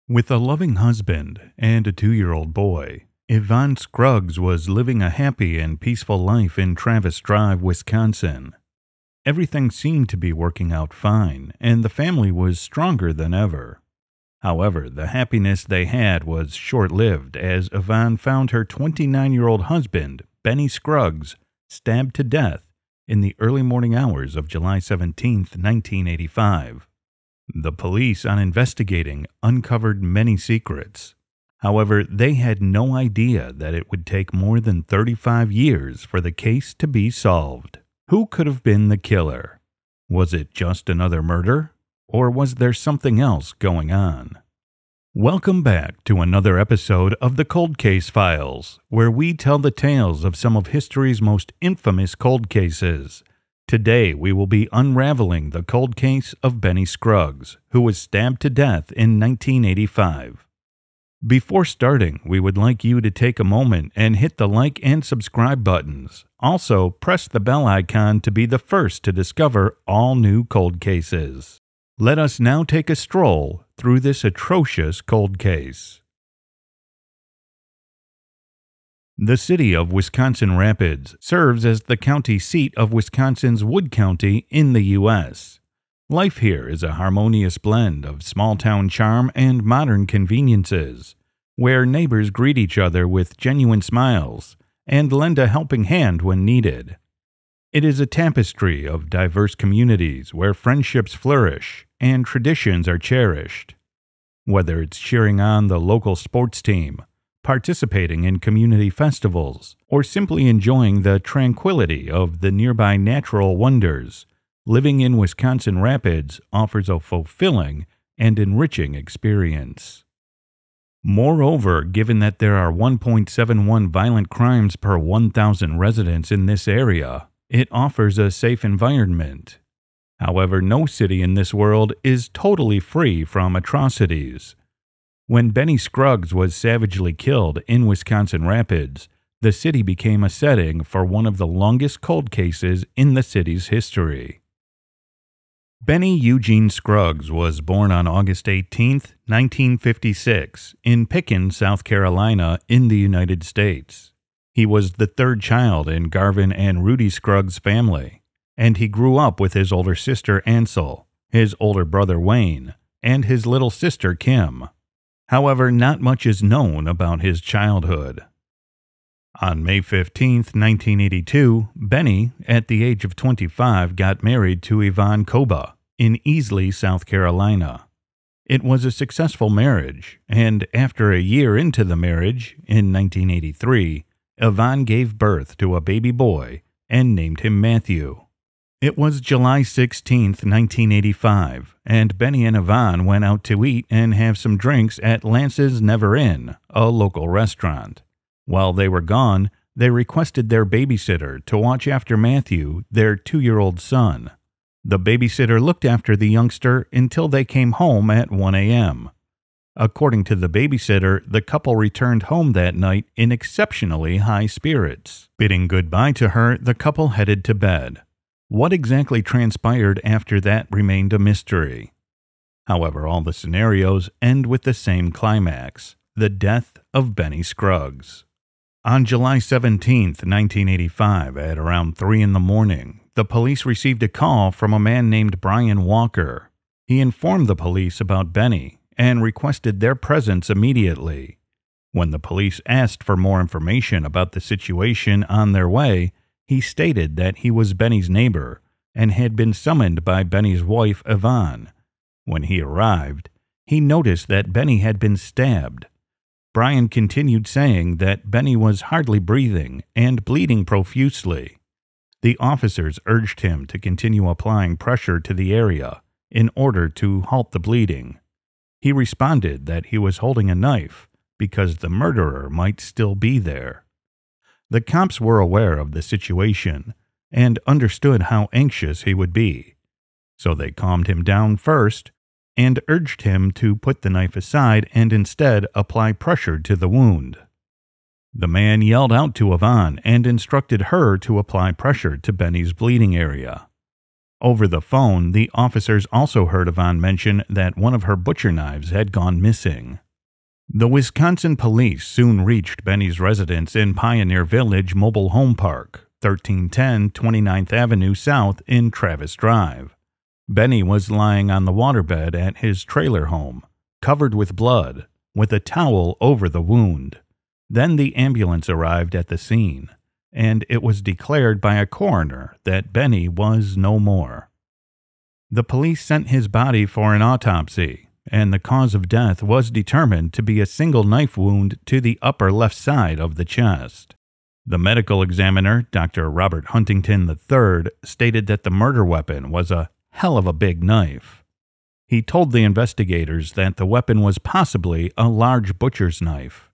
With a loving husband and a 2-year-old boy, Yvonne Scruggs was living a happy and peaceful life in Travis Drive, Wisconsin. Everything seemed to be working out fine, and the family was stronger than ever. However, the happiness they had was short-lived as Yvonne found her 29-year-old husband, Benny Scruggs, stabbed to death in the early morning hours of July 17, 1985. The police, on investigating, uncovered many secrets. However, they had no idea that it would take more than 35 years for the case to be solved. Who could have been the killer? Was it just another murder? Or was there something else going on? Welcome back to another episode of the Cold Case Files, where we tell the tales of some of history's most infamous cold cases. Today, we will be unraveling the cold case of Benny Scruggs, who was stabbed to death in 1985. Before starting, we would like you to take a moment and hit the like and subscribe buttons. Also, press the bell icon to be the first to discover all new cold cases. Let us now take a stroll through this atrocious cold case. The city of Wisconsin Rapids serves as the county seat of Wisconsin's Wood County in the U.S. Life here is a harmonious blend of small-town charm and modern conveniences, where neighbors greet each other with genuine smiles and lend a helping hand when needed. It is a tapestry of diverse communities where friendships flourish and traditions are cherished. Whether it's cheering on the local sports team, participating in community festivals, or simply enjoying the tranquility of the nearby natural wonders, living in Wisconsin Rapids offers a fulfilling and enriching experience. Moreover, given that there are 1.71 violent crimes per 1,000 residents in this area, it offers a safe environment. However, no city in this world is totally free from atrocities. When Benny Scruggs was savagely killed in Wisconsin Rapids, the city became a setting for one of the longest cold cases in the city's history. Benny Eugene Scruggs was born on August 18, 1956, in Pickens, South Carolina, in the United States. He was the third child in Garvin and Rudy Scruggs' family, and he grew up with his older sister Ansel, his older brother Wayne, and his little sister Kim. However, not much is known about his childhood. On May 15, 1982, Benny, at the age of 25, got married to Yvonne in Easley, South Carolina. It was a successful marriage, and after a year into the marriage, in 1983, Yvonne gave birth to a baby boy and named him Matthew. It was July 16, 1985, and Benny and Yvonne went out to eat and have some drinks at Lance's Never Inn, a local restaurant. While they were gone, they requested their babysitter to watch after Matthew, their 2-year-old son. The babysitter looked after the youngster until they came home at 1 a.m. According to the babysitter, the couple returned home that night in exceptionally high spirits. Bidding goodbye to her, the couple headed to bed. What exactly transpired after that remained a mystery. However, all the scenarios end with the same climax: the death of Benny Scruggs. On July 17, 1985, at around 3 in the morning, the police received a call from a man named Brian Walker. He informed the police about Benny and requested their presence immediately. When the police asked for more information about the situation on their way, he stated that he was Benny's neighbor and had been summoned by Benny's wife, Yvonne. When he arrived, he noticed that Benny had been stabbed. Brian continued saying that Benny was hardly breathing and bleeding profusely. The officers urged him to continue applying pressure to the area in order to halt the bleeding. He responded that he was holding a knife because the murderer might still be there. The cops were aware of the situation and understood how anxious he would be, so they calmed him down first and urged him to put the knife aside and instead apply pressure to the wound. The man yelled out to Yvonne and instructed her to apply pressure to Benny's bleeding area. Over the phone, the officers also heard Yvonne mention that one of her butcher knives had gone missing. The Wisconsin police soon reached Benny's residence in Pioneer Village Mobile Home Park, 1310 29th Avenue South in Travis Drive. Benny was lying on the waterbed at his trailer home, covered with blood, with a towel over the wound. Then the ambulance arrived at the scene, and it was declared by a coroner that Benny was no more. The police sent his body for an autopsy, and the cause of death was determined to be a single knife wound to the upper left side of the chest. The medical examiner, Dr. Robert Huntington III, stated that the murder weapon was a hell of a big knife. He told the investigators that the weapon was possibly a large butcher's knife.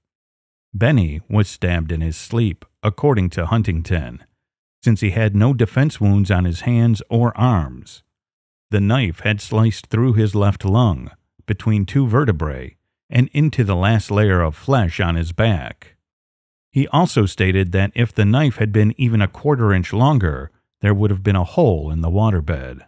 Benny was stabbed in his sleep, according to Huntington, since he had no defense wounds on his hands or arms. The knife had sliced through his left lung, between two vertebrae, and into the last layer of flesh on his back. He also stated that if the knife had been even a quarter-inch longer, there would have been a hole in the waterbed.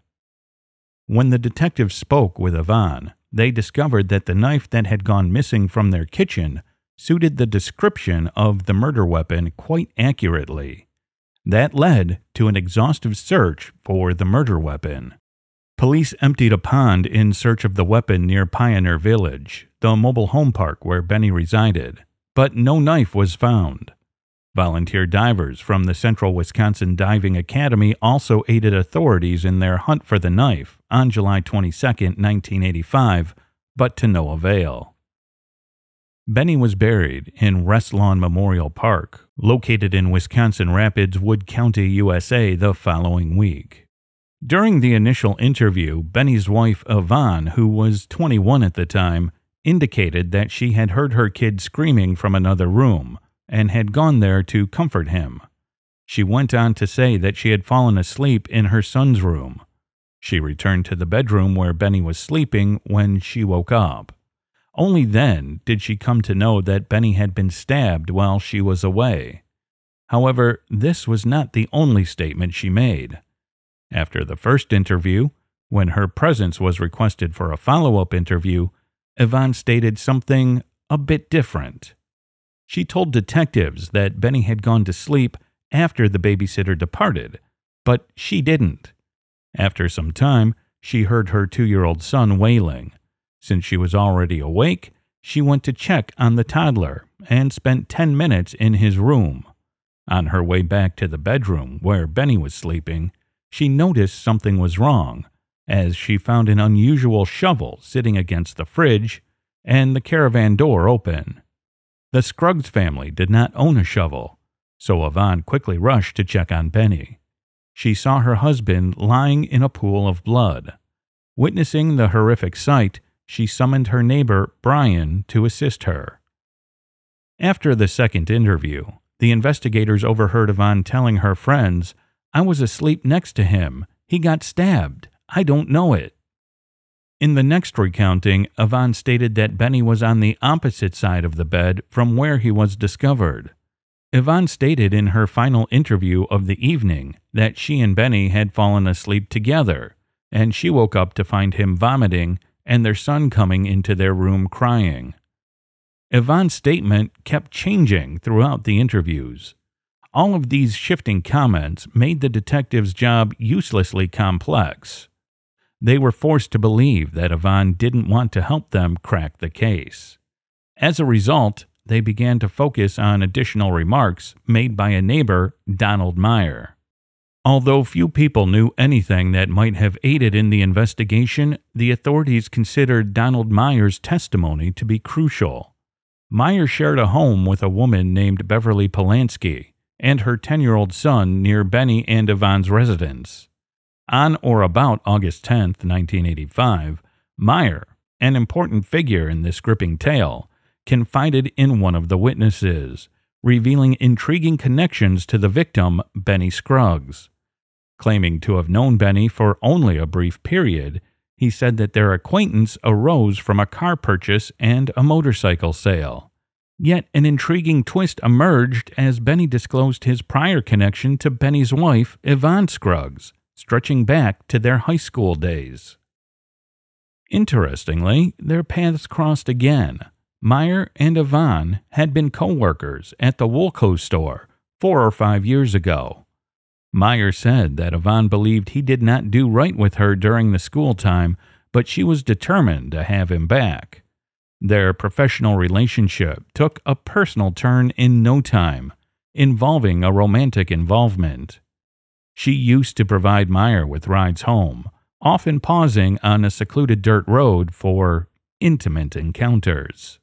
When the detectives spoke with Yvonne, they discovered that the knife that had gone missing from their kitchen suited the description of the murder weapon quite accurately. That led to an exhaustive search for the murder weapon. Police emptied a pond in search of the weapon near Pioneer Village, the mobile home park where Benny resided, but no knife was found. Volunteer divers from the Central Wisconsin Diving Academy also aided authorities in their hunt for the knife on July 22, 1985, but to no avail. Benny was buried in Rest Lawn Memorial Park, located in Wisconsin Rapids, Wood County, USA, the following week. During the initial interview, Benny's wife, Yvonne, who was 21 at the time, indicated that she had heard her kid screaming from another room and had gone there to comfort him. She went on to say that she had fallen asleep in her son's room. She returned to the bedroom where Benny was sleeping when she woke up. Only then did she come to know that Benny had been stabbed while she was away. However, this was not the only statement she made. After the first interview, when her presence was requested for a follow-up interview, Yvonne stated something a bit different. She told detectives that Benny had gone to sleep after the babysitter departed, but she didn't. After some time, she heard her 2-year-old son wailing. Since she was already awake, she went to check on the toddler and spent 10 minutes in his room. On her way back to the bedroom where Benny was sleeping, she noticed something was wrong, as she found an unusual shovel sitting against the fridge and the caravan door open. The Scruggs family did not own a shovel, so Yvonne quickly rushed to check on Benny. She saw her husband lying in a pool of blood. Witnessing the horrific sight, she summoned her neighbor, Brian, to assist her. After the second interview, the investigators overheard Yvonne telling her friends, "I was asleep next to him. He got stabbed. I don't know it." In the next recounting, Yvonne stated that Benny was on the opposite side of the bed from where he was discovered. Yvonne stated in her final interview of the evening that she and Benny had fallen asleep together, and she woke up to find him vomiting and their son coming into their room crying. Yvonne's statement kept changing throughout the interviews. All of these shifting comments made the detectives' job uselessly complex. They were forced to believe that Yvonne didn't want to help them crack the case. As a result, they began to focus on additional remarks made by a neighbor, Donald Maier. Although few people knew anything that might have aided in the investigation, the authorities considered Donald Maier's testimony to be crucial. Maier shared a home with a woman named Beverly Polanski and her 10-year-old son near Benny and Yvonne's residence. On or about August 10, 1985, Maier, an important figure in this gripping tale, confided in one of the witnesses, revealing intriguing connections to the victim, Benny Scruggs. Claiming to have known Benny for only a brief period, he said that their acquaintance arose from a car purchase and a motorcycle sale. Yet an intriguing twist emerged as Benny disclosed his prior connection to Benny's wife, Yvonne Scruggs, stretching back to their high school days. Interestingly, their paths crossed again. Maier and Yvonne had been co-workers at the Woolco store 4 or 5 years ago. Maier said that Yvonne believed he did not do right with her during the school time, but she was determined to have him back. Their professional relationship took a personal turn in no time, involving a romantic involvement. She used to provide Maier with rides home, often pausing on a secluded dirt road for intimate encounters.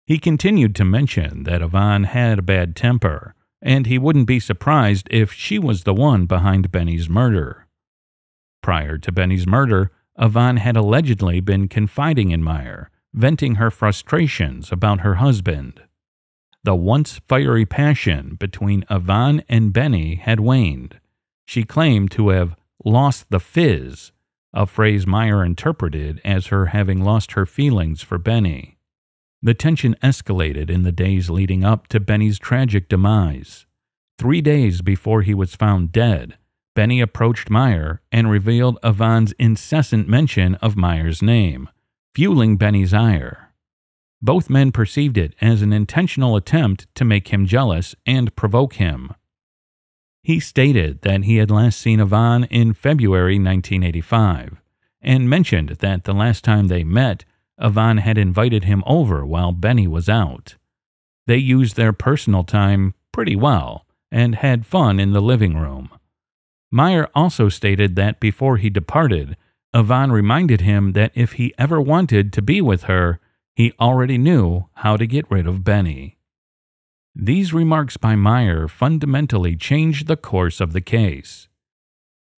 He continued to mention that Yvonne had a bad temper, and he wouldn't be surprised if she was the one behind Benny's murder. Prior to Benny's murder, Yvonne had allegedly been confiding in Maier, venting her frustrations about her husband. The once fiery passion between Yvonne and Benny had waned. She claimed to have lost the fizz, a phrase Maier interpreted as her having lost her feelings for Benny. The tension escalated in the days leading up to Benny's tragic demise. 3 days before he was found dead, Benny approached Maier and revealed Yvonne's incessant mention of Maier's name, fueling Benny's ire. Both men perceived it as an intentional attempt to make him jealous and provoke him. He stated that he had last seen Yvonne in February 1985, and mentioned that the last time they met, Yvonne had invited him over while Benny was out. They used their personal time pretty well and had fun in the living room. Maier also stated that before he departed, Yvonne reminded him that if he ever wanted to be with her, he already knew how to get rid of Benny. These remarks by Maier fundamentally changed the course of the case.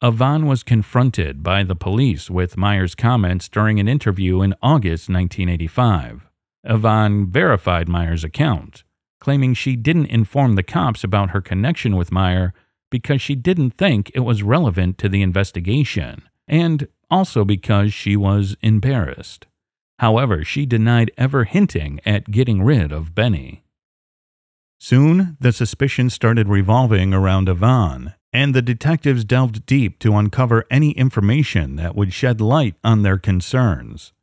Yvonne was confronted by the police with Maier's comments during an interview in August 1985. Yvonne verified Maier's account, claiming she didn't inform the cops about her connection with Maier because she didn't think it was relevant to the investigation, and also because she was embarrassed. However, she denied ever hinting at getting rid of Benny. Soon, the suspicion started revolving around Yvonne, and the detectives delved deep to uncover any information that would shed light on their concerns.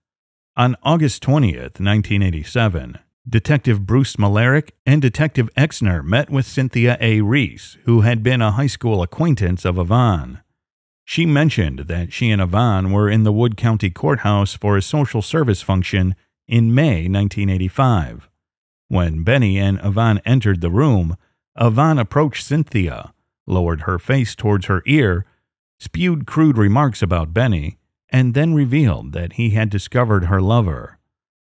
On August 20th, 1987, Detective Bruce Malarick and Detective Exner met with Cynthia A. Reese, who had been a high school acquaintance of Yvonne. She mentioned that she and Yvonne were in the Wood County Courthouse for a social service function in May 1985. When Benny and Yvonne entered the room, Yvonne approached Cynthia, lowered her face towards her ear, spewed crude remarks about Benny, and then revealed that he had discovered her lover.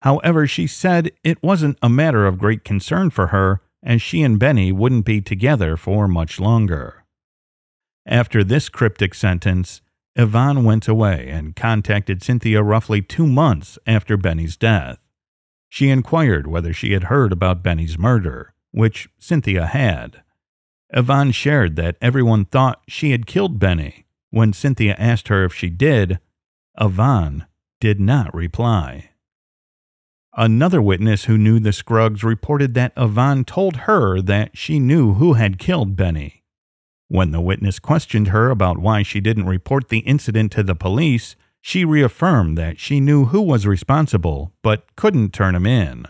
However, she said it wasn't a matter of great concern for her, as she and Benny wouldn't be together for much longer. After this cryptic sentence, Yvonne went away and contacted Cynthia roughly 2 months after Benny's death. She inquired whether she had heard about Benny's murder, which Cynthia had. Yvonne shared that everyone thought she had killed Benny. When Cynthia asked her if she did, Yvonne did not reply. Another witness who knew the Scruggs reported that Yvonne told her that she knew who had killed Benny. When the witness questioned her about why she didn't report the incident to the police, she reaffirmed that she knew who was responsible but couldn't turn him in.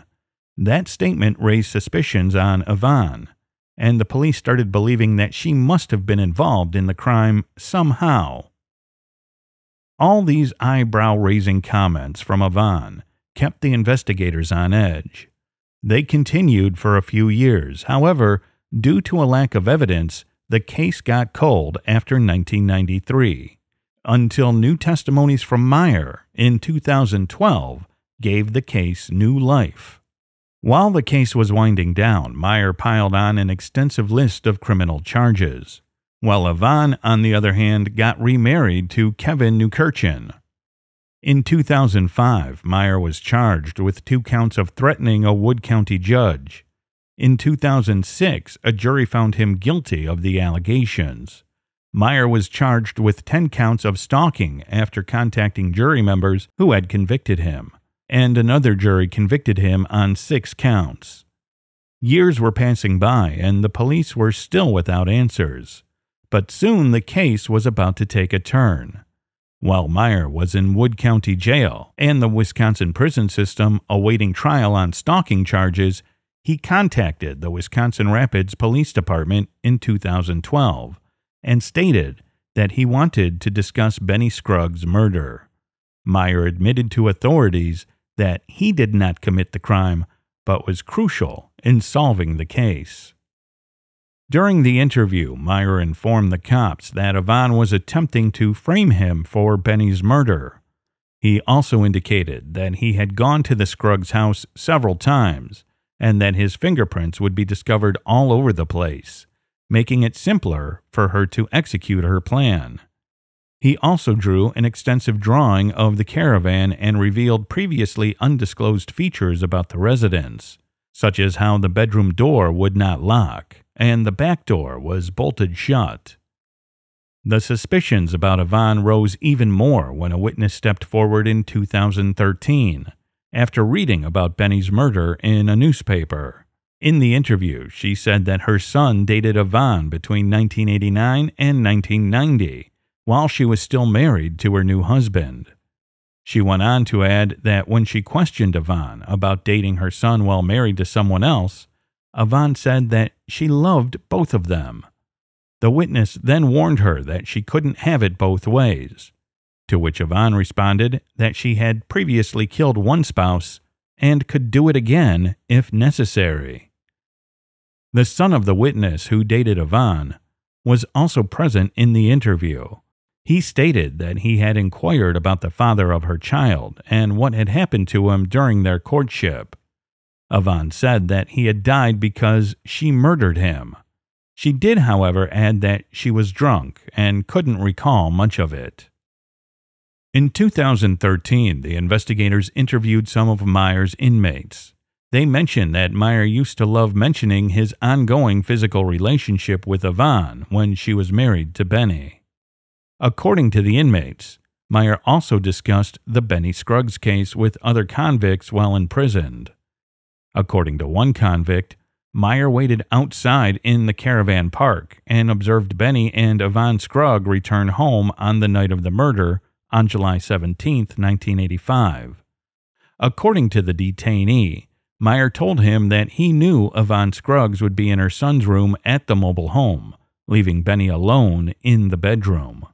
That statement raised suspicions on Yvonne, and the police started believing that she must have been involved in the crime somehow. All these eyebrow-raising comments from Yvonne kept the investigators on edge. They continued for a few years. However, due to a lack of evidence, the case got cold after 1993, until new testimonies from Maier in 2012 gave the case new life. While the case was winding down, Maier piled on an extensive list of criminal charges, while Yvonne, on the other hand, got remarried to Kevin Newkirchen. In 2005, Maier was charged with 2 counts of threatening a Wood County judge. In 2006, a jury found him guilty of the allegations. Maier was charged with 10 counts of stalking after contacting jury members who had convicted him, and another jury convicted him on 6 counts. Years were passing by, and the police were still without answers. but soon the case was about to take a turn. While Maier was in Wood County Jail and the Wisconsin prison system awaiting trial on stalking charges, he contacted the Wisconsin Rapids Police Department in 2012 and stated that he wanted to discuss Benny Scruggs' murder. Maier admitted to authorities that he did not commit the crime, but was crucial in solving the case. During the interview, Maier informed the cops that Yvonne was attempting to frame him for Benny's murder. He also indicated that he had gone to the Scruggs house several times and that his fingerprints would be discovered all over the place, making it simpler for her to execute her plan. He also drew an extensive drawing of the caravan and revealed previously undisclosed features about the residence, such as how the bedroom door would not lock and the back door was bolted shut. The suspicions about Yvonne rose even more when a witness stepped forward in 2013 after reading about Benny's murder in a newspaper. In the interview, she said that her son dated Yvonne between 1989 and 1990, while she was still married to her new husband. She went on to add that when she questioned Yvonne about dating her son while married to someone else, Yvonne said that she loved both of them. The witness then warned her that she couldn't have it both ways, to which Yvonne responded that she had previously killed one spouse and could do it again if necessary. The son of the witness who dated Yvonne was also present in the interview. He stated that he had inquired about the father of her child and what had happened to him during their courtship. Yvonne said that he had died because she murdered him. She did, however, add that she was drunk and couldn't recall much of it. In 2013, the investigators interviewed some of Maier's inmates. They mentioned that Maier used to love mentioning his ongoing physical relationship with Yvonne when she was married to Benny. According to the inmates, Maier also discussed the Benny Scruggs case with other convicts while imprisoned. According to one convict, Maier waited outside in the caravan park and observed Benny and Yvonne Scruggs return home on the night of the murder on July 17, 1985. According to the detainee, Maier told him that he knew Yvonne Scruggs would be in her son's room at the mobile home, leaving Benny alone in the bedroom.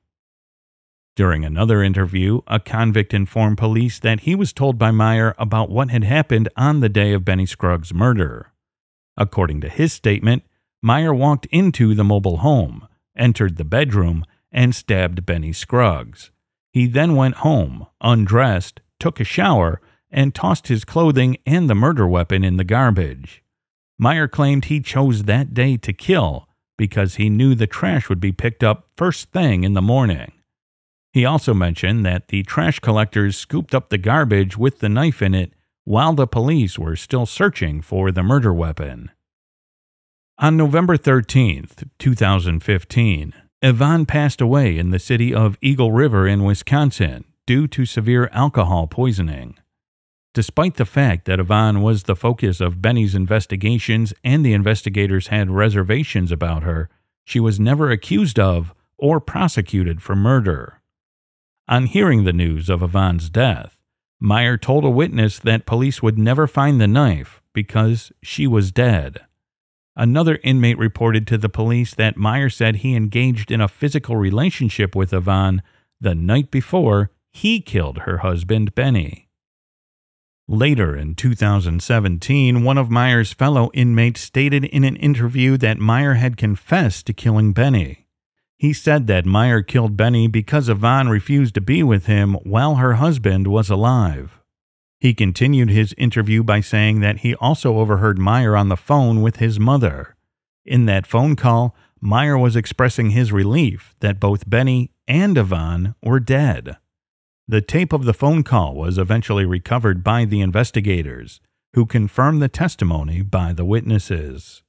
During another interview, a convict informed police that he was told by Maier about what had happened on the day of Benny Scruggs' murder. According to his statement, Maier walked into the mobile home, entered the bedroom, and stabbed Benny Scruggs. He then went home, undressed, took a shower, and tossed his clothing and the murder weapon in the garbage. Maier claimed he chose that day to kill because he knew the trash would be picked up first thing in the morning. He also mentioned that the trash collectors scooped up the garbage with the knife in it while the police were still searching for the murder weapon. On November 13, 2015, Yvonne passed away in the city of Eagle River in Wisconsin due to severe alcohol poisoning. Despite the fact that Yvonne was the focus of Benny's investigations and the investigators had reservations about her, she was never accused of or prosecuted for murder. On hearing the news of Yvonne's death, Maier told a witness that police would never find the knife because she was dead. Another inmate reported to the police that Maier said he engaged in a physical relationship with Yvonne the night before he killed her husband, Benny. Later in 2017, one of Maier's fellow inmates stated in an interview that Maier had confessed to killing Benny. He said that Maier killed Benny because Yvonne refused to be with him while her husband was alive. He continued his interview by saying that he also overheard Maier on the phone with his mother. In that phone call, Maier was expressing his relief that both Benny and Yvonne were dead. The tape of the phone call was eventually recovered by the investigators, who confirmed the testimony by the witnesses.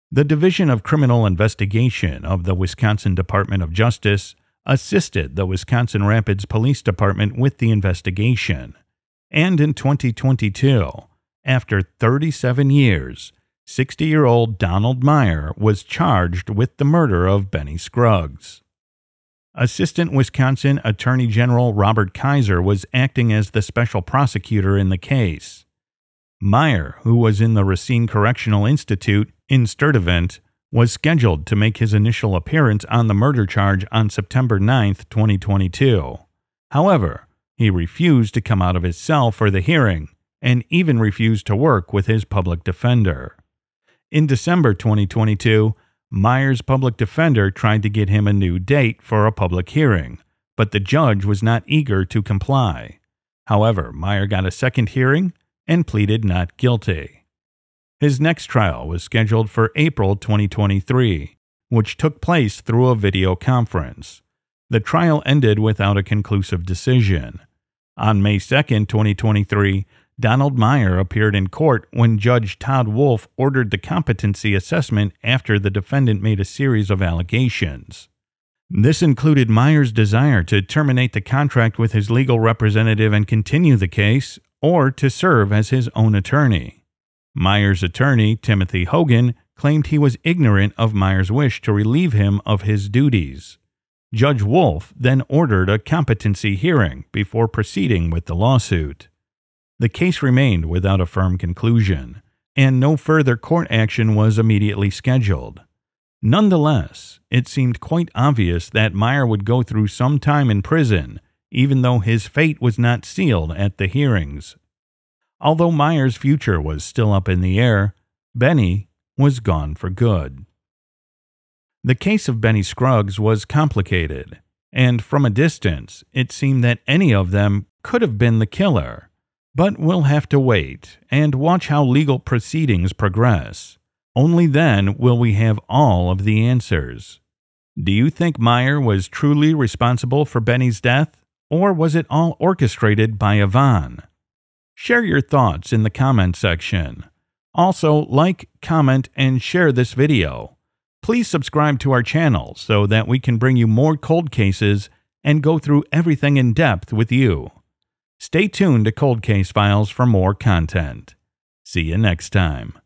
The Division of Criminal Investigation of the Wisconsin Department of Justice assisted the Wisconsin Rapids Police Department with the investigation, and in 2022, after 37 years, 60-year-old Donald Maier was charged with the murder of Benny Scruggs. Assistant Wisconsin Attorney General Robert Kaiser was acting as the special prosecutor in the case. Maier, who was in the Racine Correctional Institute in Sturtevant, was scheduled to make his initial appearance on the murder charge on September 9, 2022. However, he refused to come out of his cell for the hearing and even refused to work with his public defender. In December 2022, Maier's public defender tried to get him a new date for a public hearing, but the judge was not eager to comply. However, Maier got a second hearing and pleaded not guilty. His next trial was scheduled for April 2023, which took place through a video conference. The trial ended without a conclusive decision. On May 2, 2023, Donald Maier appeared in court when Judge Todd Wolf ordered the competency assessment after the defendant made a series of allegations. This included Maier's desire to terminate the contract with his legal representative and continue the case, or to serve as his own attorney. Maier's attorney, Timothy Hogan, claimed he was ignorant of Maier's wish to relieve him of his duties. Judge Wolf then ordered a competency hearing before proceeding with the lawsuit. The case remained without a firm conclusion, and no further court action was immediately scheduled. Nonetheless, it seemed quite obvious that Maier would go through some time in prison, even though his fate was not sealed at the hearings. Although Maier's future was still up in the air, Benny was gone for good. The case of Benny Scruggs was complicated, and from a distance, it seemed that any of them could have been the killer. But we'll have to wait and watch how legal proceedings progress. Only then will we have all of the answers. Do you think Maier was truly responsible for Benny's death, or was it all orchestrated by Yvonne? Share your thoughts in the comment section. Also, like, comment, and share this video. Please subscribe to our channel so that we can bring you more cold cases and go through everything in depth with you. Stay tuned to Cold Case Files for more content. See you next time.